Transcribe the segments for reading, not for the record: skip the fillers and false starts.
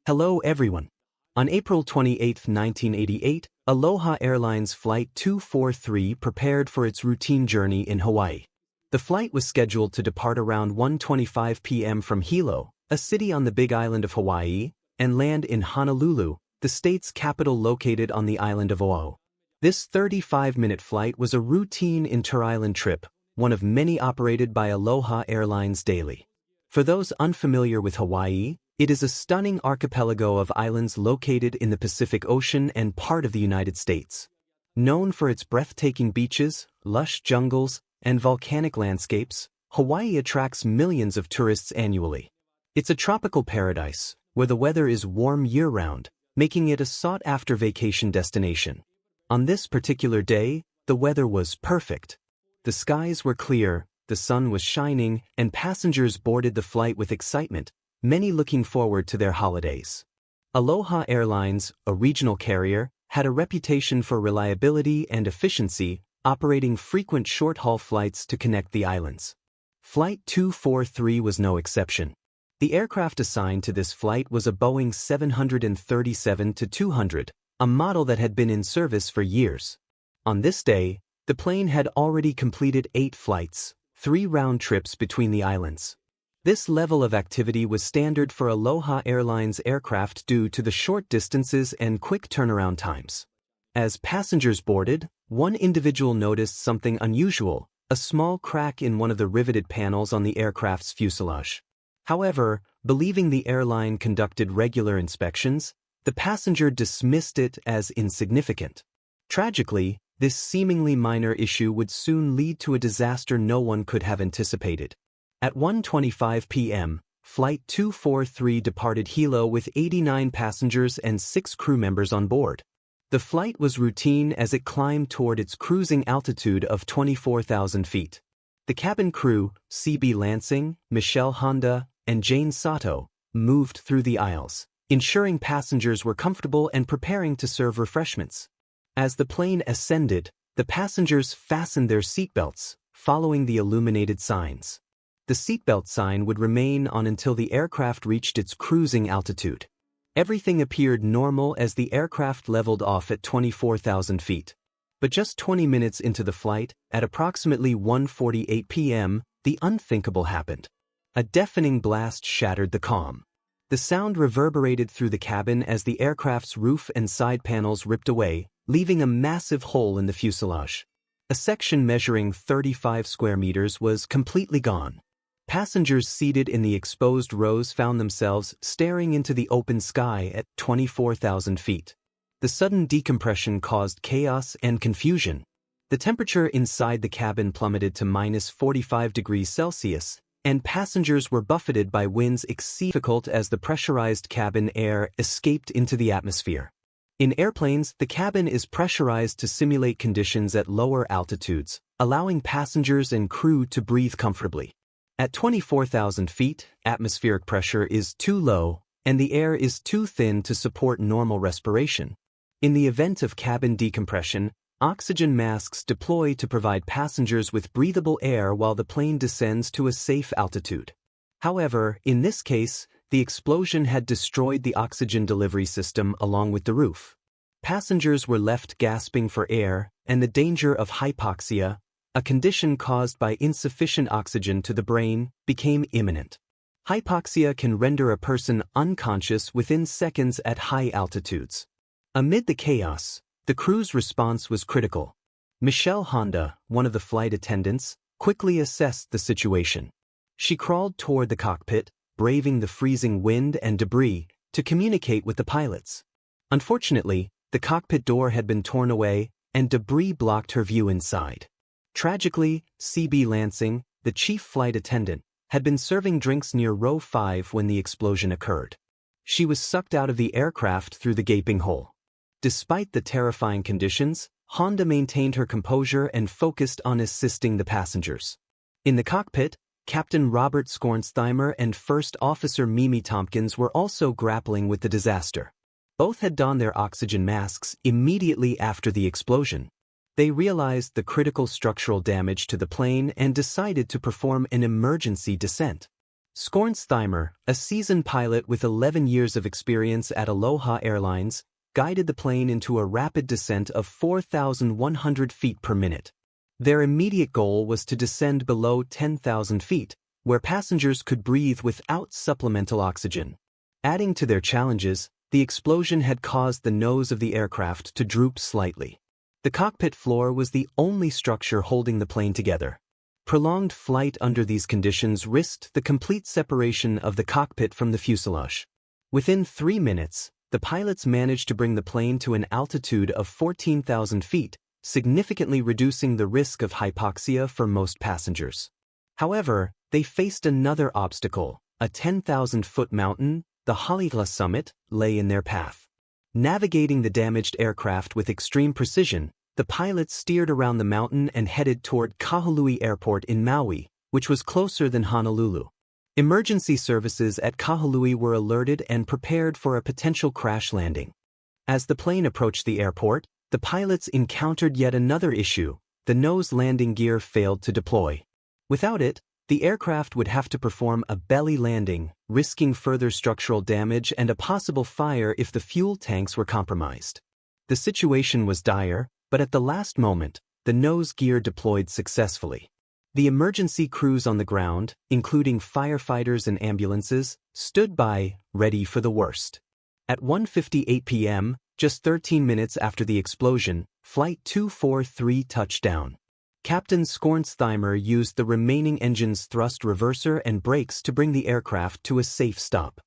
Hello everyone. On April 28, 1988, Aloha Airlines Flight 243 prepared for its routine journey in Hawaii. The flight was scheduled to depart around 1:25 p.m. from Hilo, a city on the Big Island of Hawaii, and land in Honolulu, the state's capital located on the island of Oahu. This 35-minute flight was a routine inter-island trip, one of many operated by Aloha Airlines daily. For those unfamiliar with Hawaii, it is a stunning archipelago of islands located in the Pacific Ocean and part of the United States. Known for its breathtaking beaches, lush jungles, and volcanic landscapes, Hawaii attracts millions of tourists annually. It's a tropical paradise, where the weather is warm year-round, making it a sought-after vacation destination. On this particular day, the weather was perfect. The skies were clear, the sun was shining, and passengers boarded the flight with excitement, many looking forward to their holidays. Aloha Airlines, a regional carrier, had a reputation for reliability and efficiency, operating frequent short-haul flights to connect the islands. Flight 243 was no exception. The aircraft assigned to this flight was a Boeing 737-200, a model that had been in service for years. On this day, the plane had already completed 8 flights, 3 round trips between the islands. This level of activity was standard for Aloha Airlines aircraft due to the short distances and quick turnaround times. As passengers boarded, one individual noticed something unusual, a small crack in one of the riveted panels on the aircraft's fuselage. However, believing the airline conducted regular inspections, the passenger dismissed it as insignificant. Tragically, this seemingly minor issue would soon lead to a disaster no one could have anticipated. At 1:25 p.m., Flight 243 departed Hilo with 89 passengers and 6 crew members on board. The flight was routine as it climbed toward its cruising altitude of 24,000 feet. The cabin crew, C.B. Lansing, Michelle Honda, and Jane Sato, moved through the aisles, ensuring passengers were comfortable and preparing to serve refreshments. As the plane ascended, the passengers fastened their seatbelts, following the illuminated signs. The seatbelt sign would remain on until the aircraft reached its cruising altitude. Everything appeared normal as the aircraft leveled off at 24,000 feet. But just 20 minutes into the flight, at approximately 1:48 p.m., the unthinkable happened. A deafening blast shattered the calm. The sound reverberated through the cabin as the aircraft's roof and side panels ripped away, leaving a massive hole in the fuselage. A section measuring 35 square meters was completely gone. Passengers seated in the exposed rows found themselves staring into the open sky at 24,000 feet. The sudden decompression caused chaos and confusion. The temperature inside the cabin plummeted to -45 degrees Celsius, and passengers were buffeted by winds exceeding difficult as the pressurized cabin air escaped into the atmosphere. In airplanes, the cabin is pressurized to simulate conditions at lower altitudes, allowing passengers and crew to breathe comfortably. At 24,000 feet, atmospheric pressure is too low, and the air is too thin to support normal respiration. In the event of cabin decompression, oxygen masks deploy to provide passengers with breathable air while the plane descends to a safe altitude. However, in this case, the explosion had destroyed the oxygen delivery system along with the roof. Passengers were left gasping for air, and the danger of hypoxia, a condition caused by insufficient oxygen to the brain, became imminent. Hypoxia can render a person unconscious within seconds at high altitudes. Amid the chaos, the crew's response was critical. Michelle Honda, one of the flight attendants, quickly assessed the situation. She crawled toward the cockpit, braving the freezing wind and debris, to communicate with the pilots. Unfortunately, the cockpit door had been torn away, and debris blocked her view inside. Tragically, C.B. Lansing, the chief flight attendant, had been serving drinks near row 5 when the explosion occurred. She was sucked out of the aircraft through the gaping hole. Despite the terrifying conditions, Honda maintained her composure and focused on assisting the passengers. In the cockpit, Captain Robert Skornsteimer and First Officer Mimi Tompkins were also grappling with the disaster. Both had donned their oxygen masks immediately after the explosion. They realized the critical structural damage to the plane and decided to perform an emergency descent. Skornsteimer, a seasoned pilot with 11 years of experience at Aloha Airlines, guided the plane into a rapid descent of 4,100 feet per minute. Their immediate goal was to descend below 10,000 feet, where passengers could breathe without supplemental oxygen. Adding to their challenges, the explosion had caused the nose of the aircraft to droop slightly. The cockpit floor was the only structure holding the plane together. Prolonged flight under these conditions risked the complete separation of the cockpit from the fuselage. Within 3 minutes, the pilots managed to bring the plane to an altitude of 14,000 feet, significantly reducing the risk of hypoxia for most passengers. However, they faced another obstacle. A 10,000-foot mountain, the Honolulu summit, lay in their path. Navigating the damaged aircraft with extreme precision, the pilots steered around the mountain and headed toward Kahului Airport in Maui, which was closer than Honolulu. Emergency services at Kahului were alerted and prepared for a potential crash landing. As the plane approached the airport, the pilots encountered yet another issue. The nose landing gear failed to deploy. Without it, the aircraft would have to perform a belly landing, risking further structural damage and a possible fire if the fuel tanks were compromised. The situation was dire, but at the last moment, the nose gear deployed successfully. The emergency crews on the ground, including firefighters and ambulances, stood by, ready for the worst. At 1:58 p.m., just 13 minutes after the explosion, Flight 243 touched down. Captain Skornsteimer used the remaining engine's thrust reverser and brakes to bring the aircraft to a safe stop.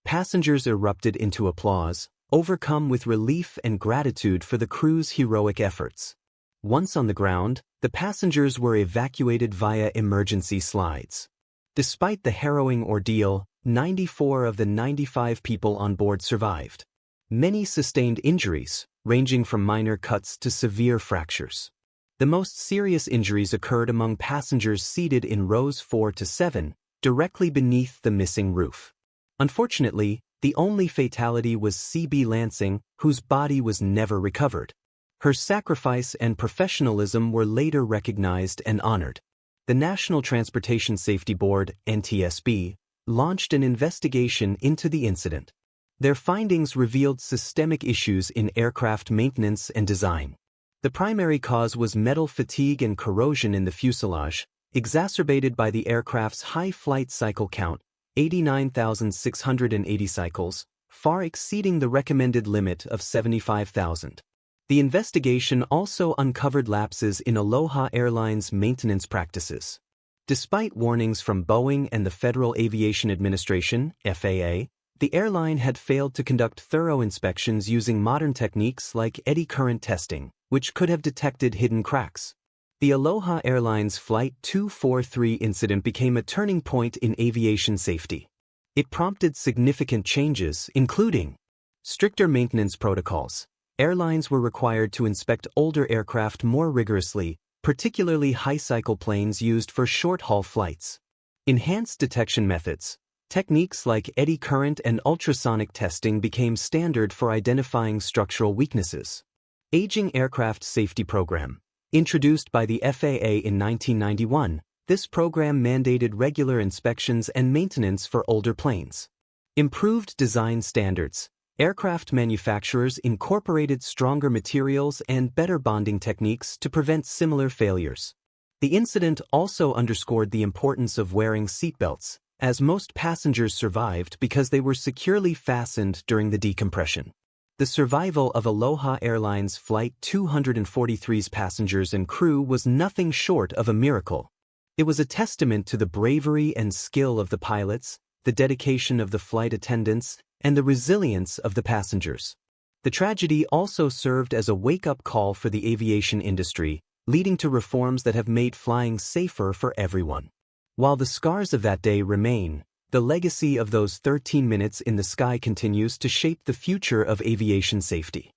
Passengers erupted into applause, overcome with relief and gratitude for the crew's heroic efforts. Once on the ground, the passengers were evacuated via emergency slides. Despite the harrowing ordeal, 94 of the 95 people on board survived. Many sustained injuries, ranging from minor cuts to severe fractures. The most serious injuries occurred among passengers seated in rows 4 to 7, directly beneath the missing roof. Unfortunately, the only fatality was C.B. Lansing, whose body was never recovered. Her sacrifice and professionalism were later recognized and honored. The National Transportation Safety Board, NTSB, launched an investigation into the incident. Their findings revealed systemic issues in aircraft maintenance and design. The primary cause was metal fatigue and corrosion in the fuselage, exacerbated by the aircraft's high flight cycle count, 89,680 cycles, far exceeding the recommended limit of 75,000. The investigation also uncovered lapses in Aloha Airlines maintenance practices. Despite warnings from Boeing and the Federal Aviation Administration, FAA, the airline had failed to conduct thorough inspections using modern techniques like eddy current testing, which could have detected hidden cracks. The Aloha Airlines Flight 243 incident became a turning point in aviation safety. It prompted significant changes, including stricter maintenance protocols. Airlines were required to inspect older aircraft more rigorously, particularly high-cycle planes used for short-haul flights. Enhanced detection methods. Techniques like eddy current and ultrasonic testing became standard for identifying structural weaknesses. Aging Aircraft Safety Program. Introduced by the FAA in 1991, this program mandated regular inspections and maintenance for older planes. Improved design standards. Aircraft manufacturers incorporated stronger materials and better bonding techniques to prevent similar failures. The incident also underscored the importance of wearing seatbelts, as most passengers survived because they were securely fastened during the decompression. The survival of Aloha Airlines Flight 243's passengers and crew was nothing short of a miracle. It was a testament to the bravery and skill of the pilots, the dedication of the flight attendants, and the resilience of the passengers. The tragedy also served as a wake-up call for the aviation industry, leading to reforms that have made flying safer for everyone. While the scars of that day remain, the legacy of those 13 minutes in the sky continues to shape the future of aviation safety.